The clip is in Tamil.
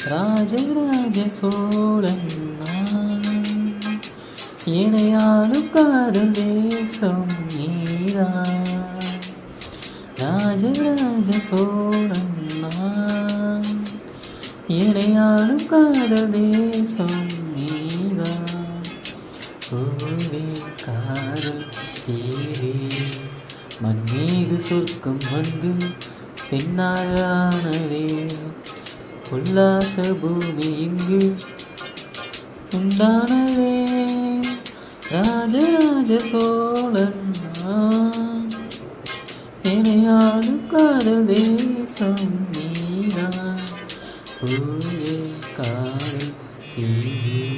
ராஜராஜ சோழன் நான், இணையாளும் காதல் தேசம் நீதான். ராஜராஜ சோழன் நான், இணையாளும் காதல் தேசம் நீதான். பூவே காதல் தீவே மண் மீது சொர்க்கம் வந்து பெண்ணாயானதே. உல்லாச பூமி இங்கு உண்டானதே. ராஜராஜ சோழன் நான், இணையாளும் காதல் தேசம் நீதான். பூவே காதல் தீவே